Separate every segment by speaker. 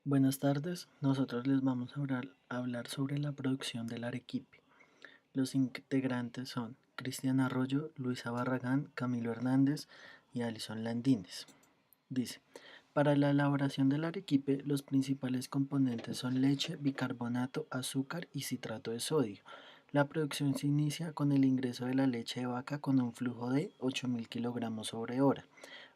Speaker 1: Buenas tardes, nosotros les vamos a hablar sobre la producción del arequipe. Los integrantes son Cristian Arroyo, Luisa Barragán, Camilo Hernández y Alison Landines. Dice, para la elaboración del arequipe, los principales componentes son leche, bicarbonato, azúcar y citrato de sodio. La producción se inicia con el ingreso de la leche de vaca con un flujo de 8.000 kilogramos sobre hora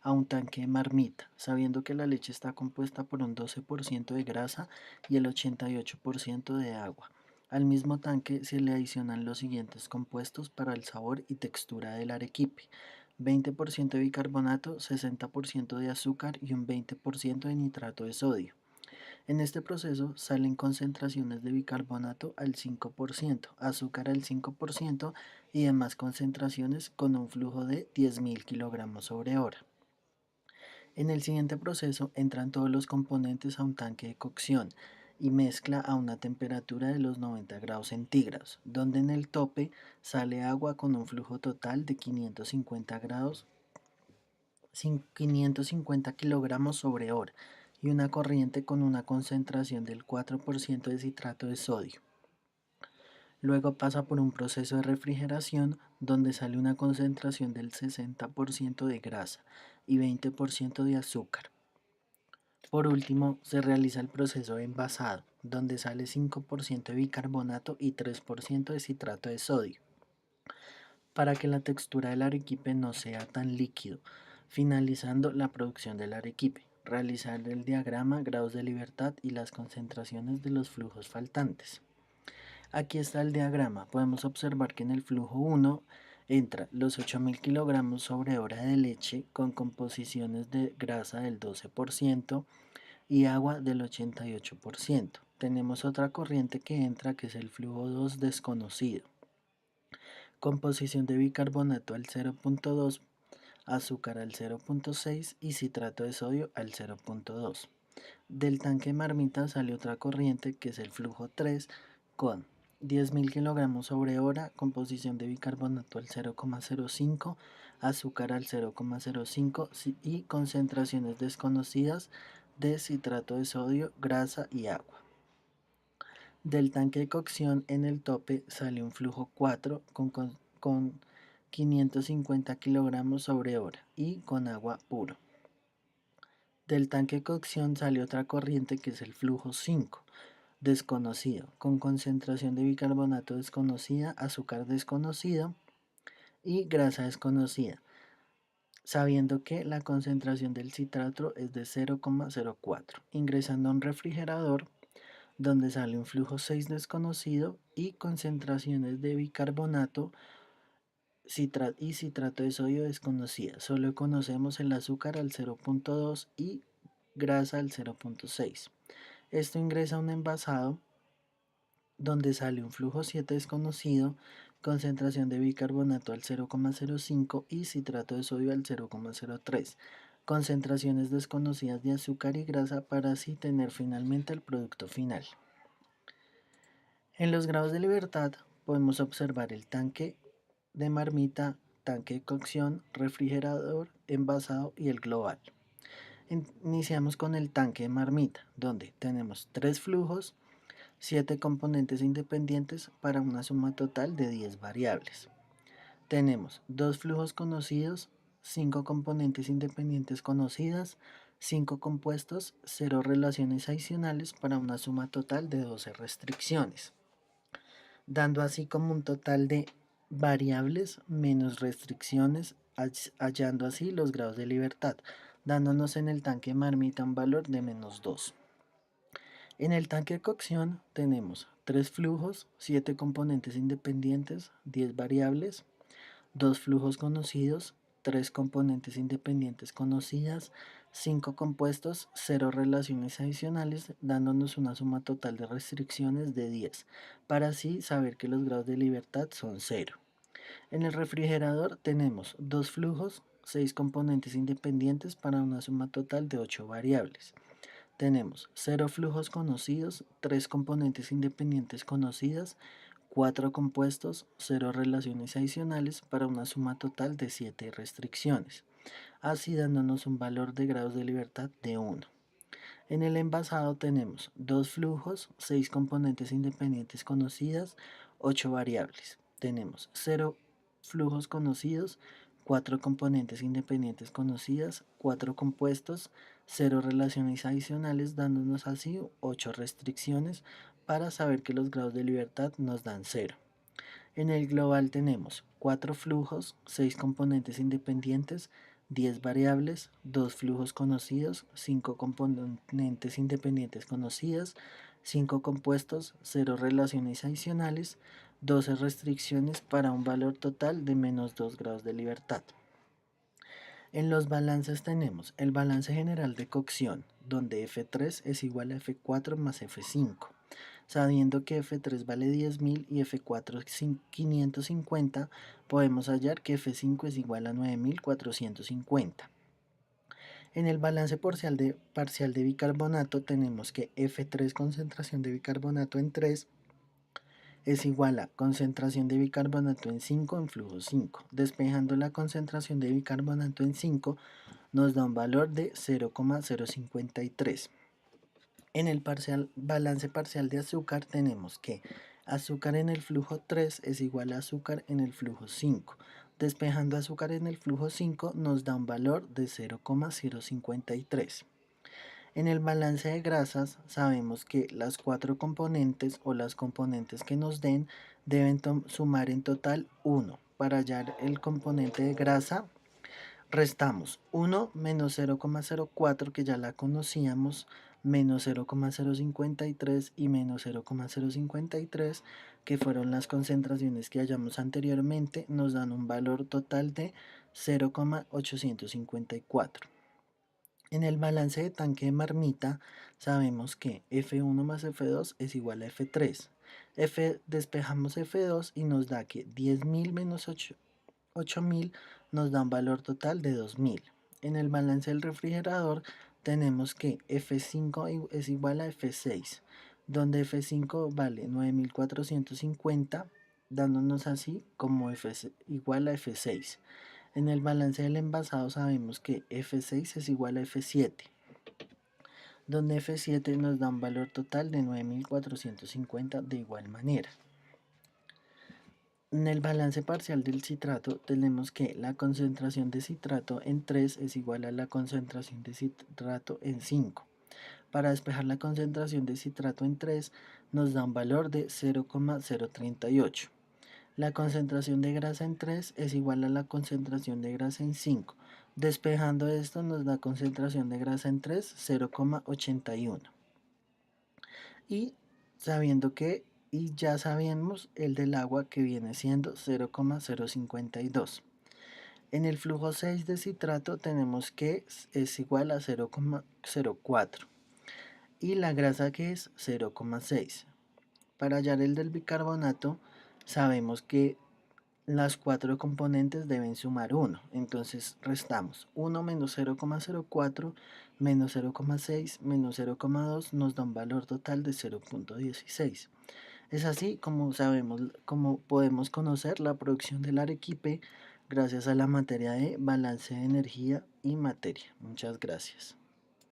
Speaker 1: a un tanque de marmita, sabiendo que la leche está compuesta por un 12% de grasa y el 88% de agua. Al mismo tanque se le adicionan los siguientes compuestos para el sabor y textura del arequipe: 20% de bicarbonato, 60% de azúcar y un 20% de nitrato de sodio. En este proceso salen concentraciones de bicarbonato al 5%, azúcar al 5% y demás concentraciones con un flujo de 10.000 kilogramos sobre hora. En el siguiente proceso entran todos los componentes a un tanque de cocción y mezcla a una temperatura de los 90 grados centígrados, donde en el tope sale agua con un flujo total de 550 kilogramos sobre hora y una corriente con una concentración del 4% de citrato de sodio. Luego pasa por un proceso de refrigeración donde sale una concentración del 60% de grasa y 20% de azúcar. Por último, se realiza el proceso de envasado, donde sale 5% de bicarbonato y 3% de citrato de sodio, para que la textura del arequipe no sea tan líquido, finalizando la producción del arequipe. Realizar el diagrama, grados de libertad y las concentraciones de los flujos faltantes. Aquí está el diagrama. Podemos observar que en el flujo 1 entra los 8.000 kilogramos sobre hora de leche con composiciones de grasa del 12% y agua del 88%. Tenemos otra corriente que entra, que es el flujo 2 desconocido. Composición de bicarbonato al 0.2, azúcar al 0.6 y citrato de sodio al 0.2. Del tanque marmita sale otra corriente que es el flujo 3 con 10.000 kilogramos sobre hora, composición de bicarbonato al 0,05, azúcar al 0,05 y concentraciones desconocidas de citrato de sodio, grasa y agua. Del tanque de cocción en el tope sale un flujo 4 con 550 kilogramos sobre hora y con agua puro. Del tanque de cocción sale otra corriente que es el flujo 5, desconocido, con concentración de bicarbonato desconocida, azúcar desconocido y grasa desconocida, sabiendo que la concentración del citrato es de 0,04, ingresando a un refrigerador donde sale un flujo 6 desconocido y concentraciones de bicarbonato y citrato de sodio desconocida. Solo conocemos el azúcar al 0.2 y grasa al 0.6. Esto ingresa a un envasado donde sale un flujo 7 desconocido, concentración de bicarbonato al 0,05 y citrato de sodio al 0,03, concentraciones desconocidas de azúcar y grasa para así tener finalmente el producto final. En los grados de libertad podemos observar el tanque de marmita, tanque de cocción, refrigerador, envasado y el global. Iniciamos con el tanque de marmita, donde tenemos 3 flujos, 7 componentes independientes para una suma total de 10 variables. Tenemos 2 flujos conocidos, 5 componentes independientes conocidas, 5 compuestos, 0 relaciones adicionales para una suma total de 12 restricciones, dando así como un total de variables menos restricciones, hallando así los grados de libertad, dándonos en el tanque marmita un valor de -2. En el tanque de cocción tenemos 3 flujos, 7 componentes independientes, 10 variables, 2 flujos conocidos, 3 componentes independientes conocidas, 5 compuestos, 0 relaciones adicionales, dándonos una suma total de restricciones de 10, para así saber que los grados de libertad son 0. En el refrigerador tenemos 2 flujos, 6 componentes independientes para una suma total de 8 variables. Tenemos 0 flujos conocidos, 3 componentes independientes conocidas, 4 compuestos, 0 relaciones adicionales para una suma total de 7 restricciones, así dándonos un valor de grados de libertad de 1. En el envasado tenemos dos flujos, 6 componentes independientes conocidas, 8 variables. Tenemos 0 flujos conocidos, 4 componentes independientes conocidas, 4 compuestos, 0 relaciones adicionales, dándonos así 8 restricciones para saber que los grados de libertad nos dan 0. En el global tenemos 4 flujos, 6 componentes independientes, 10 variables, 2 flujos conocidos, 5 componentes independientes conocidas, 5 compuestos, 0 relaciones adicionales, 12 restricciones para un valor total de menos 2 grados de libertad. En los balances tenemos el balance general de cocción, donde F3 es igual a F4 más F5. Sabiendo que F3 vale 10.000 y F4 es 550, podemos hallar que F5 es igual a 9.450. En el balance parcial de bicarbonato tenemos que F3 concentración de bicarbonato en 3 es igual a concentración de bicarbonato en 5 en flujo 5. Despejando la concentración de bicarbonato en 5 nos da un valor de 0,053. En el balance parcial de azúcar tenemos que azúcar en el flujo 3 es igual a azúcar en el flujo 5. Despejando azúcar en el flujo 5 nos da un valor de 0,053. En el balance de grasas sabemos que las 4 componentes o las componentes que nos den deben sumar en total 1. Para hallar el componente de grasa restamos 1 menos 0,04 que ya la conocíamos, menos 0,053 y menos 0,053 que fueron las concentraciones que hallamos anteriormente, nos dan un valor total de 0,854. En el balance de tanque de marmita sabemos que F1 más F2 es igual a F3. Despejamos F2 y nos da que 10.000 menos 8.000 nos da un valor total de 2.000. En el balance del refrigerador tenemos que F5 es igual a F6, donde F5 vale 9.450, dándonos así como F igual a F6. En el balance del envasado sabemos que F6 es igual a F7, donde F7 nos da un valor total de 9.450 de igual manera. En el balance parcial del citrato tenemos que la concentración de citrato en 3 es igual a la concentración de citrato en 5. Para despejar la concentración de citrato en 3 nos da un valor de 0,038. La concentración de grasa en 3 es igual a la concentración de grasa en 5. Despejando esto nos da concentración de grasa en 3, 0,81. Y sabiendo que ya sabemos el del agua que viene siendo 0,052. En el flujo 6 de citrato tenemos que es igual a 0,04 y la grasa que es 0,6. Para hallar el del bicarbonato sabemos que las 4 componentes deben sumar 1, entonces restamos 1 menos 0,04 menos 0,6 menos 0,2 nos da un valor total de 0,16. Es así como sabemos, como podemos conocer la producción del arequipe gracias a la materia de balance de energía y materia. Muchas gracias.